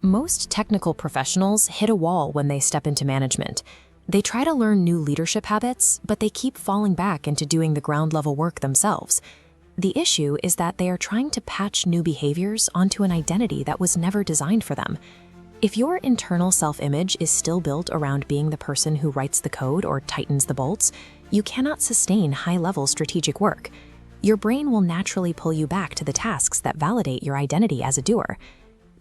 Most technical professionals hit a wall when they step into management. They try to learn new leadership habits, but they keep falling back into doing the ground-level work themselves. The issue is that they are trying to patch new behaviors onto an identity that was never designed for them. If your internal self-image is still built around being the person who writes the code or tightens the bolts, you cannot sustain high-level strategic work. Your brain will naturally pull you back to the tasks that validate your identity as a doer.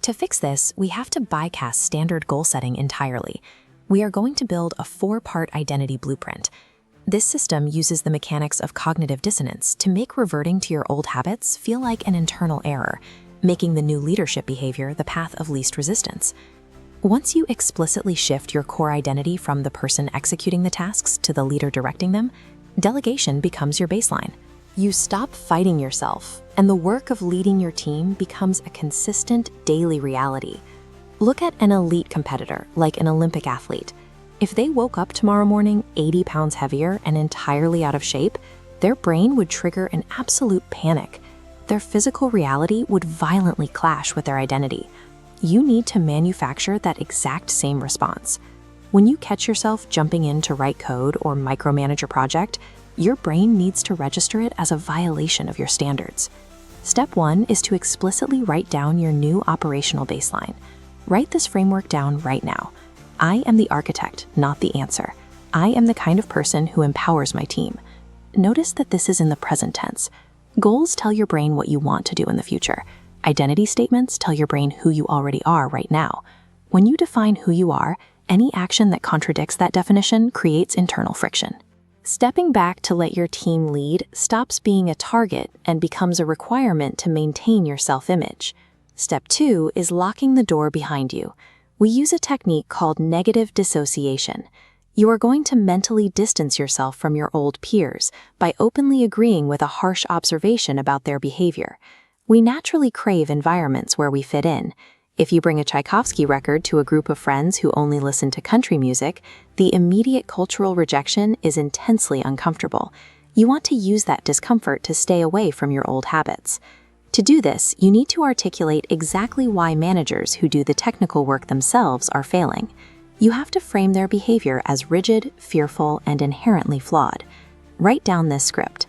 To fix this, we have to bypass standard goal setting entirely. We are going to build a 4-part identity blueprint. This system uses the mechanics of cognitive dissonance to make reverting to your old habits feel like an internal error, making the new leadership behavior the path of least resistance. Once you explicitly shift your core identity from the person executing the tasks to the leader directing them, delegation becomes your baseline. You stop fighting yourself, and the work of leading your team becomes a consistent daily reality. Look at an elite competitor, like an Olympic athlete. If they woke up tomorrow morning 80 pounds heavier and entirely out of shape, their brain would trigger an absolute panic. Their physical reality would violently clash with their identity. You need to manufacture that exact same response. When you catch yourself jumping in to write code or micromanage a project, your brain needs to register it as a violation of your standards. Step 1 is to explicitly write down your new operational baseline. Write this framework down right now. I am the architect, not the answer. I am the kind of person who empowers my team. Notice that this is in the present tense. Goals tell your brain what you want to do in the future. Identity statements tell your brain who you already are right now. When you define who you are, any action that contradicts that definition creates internal friction. Stepping back to let your team lead stops being a target and becomes a requirement to maintain your self-image. Step 2 is locking the door behind you. We use a technique called negative dissociation. You are going to mentally distance yourself from your old peers by openly agreeing with a harsh observation about their behavior. We naturally crave environments where we fit in. If you bring a Tchaikovsky record to a group of friends who only listen to country music, the immediate cultural rejection is intensely uncomfortable. You want to use that discomfort to stay away from your old habits. To do this, you need to articulate exactly why managers who do the technical work themselves are failing. You have to frame their behavior as rigid, fearful, and inherently flawed. Write down this script.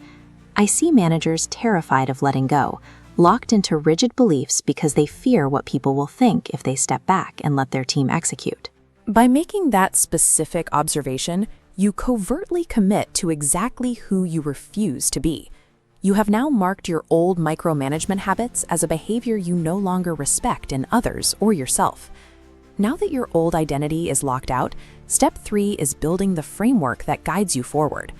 I see managers terrified of letting go, locked into rigid beliefs because they fear what people will think if they step back and let their team execute. By making that specific observation, you covertly commit to exactly who you refuse to be. You have now marked your old micromanagement habits as a behavior you no longer respect in others or yourself. Now that your old identity is locked out, step 3 is building the framework that guides you forward.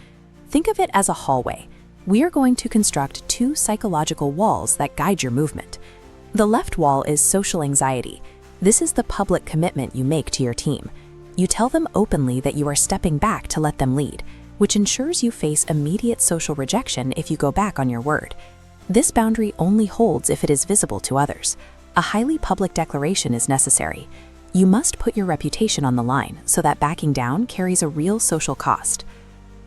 Think of it as a hallway. We are going to construct 2 psychological walls that guide your movement. The left wall is social anxiety. This is the public commitment you make to your team. You tell them openly that you are stepping back to let them lead, which ensures you face immediate social rejection if you go back on your word. This boundary only holds if it is visible to others. A highly public declaration is necessary. You must put your reputation on the line so that backing down carries a real social cost.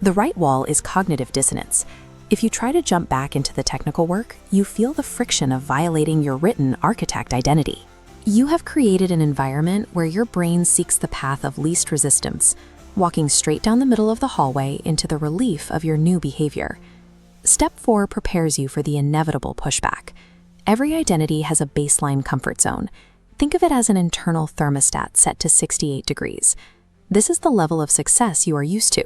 The right wall is cognitive dissonance. If you try to jump back into the technical work, you feel the friction of violating your written architect identity. You have created an environment where your brain seeks the path of least resistance, walking straight down the middle of the hallway into the relief of your new behavior. Step 4 prepares you for the inevitable pushback. Every identity has a baseline comfort zone. Think of it as an internal thermostat set to 68 degrees. This is the level of success you are used to.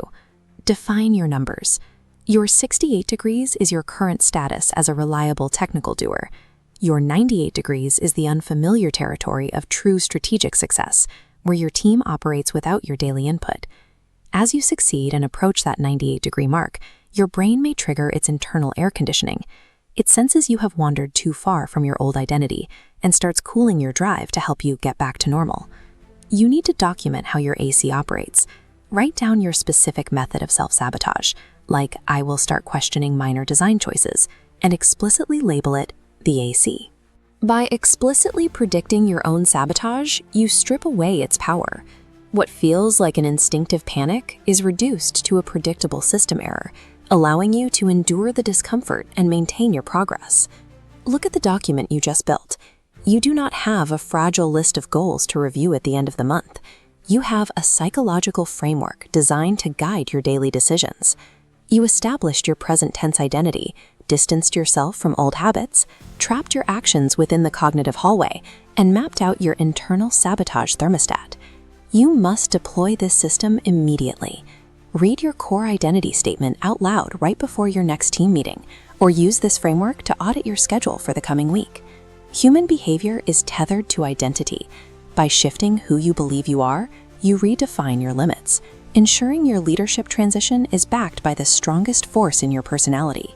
Define your numbers. Your 68 degrees is your current status as a reliable technical doer. Your 98 degrees is the unfamiliar territory of true strategic success, where your team operates without your daily input. As you succeed and approach that 98-degree mark, your brain may trigger its internal air conditioning. It senses you have wandered too far from your old identity and starts cooling your drive to help you get back to normal. You need to document how your AC operates. Write down your specific method of self-sabotage, like I will start questioning minor design choices, and explicitly label it the AC. By explicitly predicting your own sabotage, you strip away its power. What feels like an instinctive panic is reduced to a predictable system error, allowing you to endure the discomfort and maintain your progress. Look at the document you just built. You do not have a fragile list of goals to review at the end of the month. You have a psychological framework designed to guide your daily decisions. You established your present tense identity, distanced yourself from old habits, trapped your actions within the cognitive hallway, and mapped out your internal sabotage thermostat. You must deploy this system immediately. Read your core identity statement out loud right before your next team meeting, or use this framework to audit your schedule for the coming week. Human behavior is tethered to identity. By shifting who you believe you are, you redefine your limits, ensuring your leadership transition is backed by the strongest force in your personality.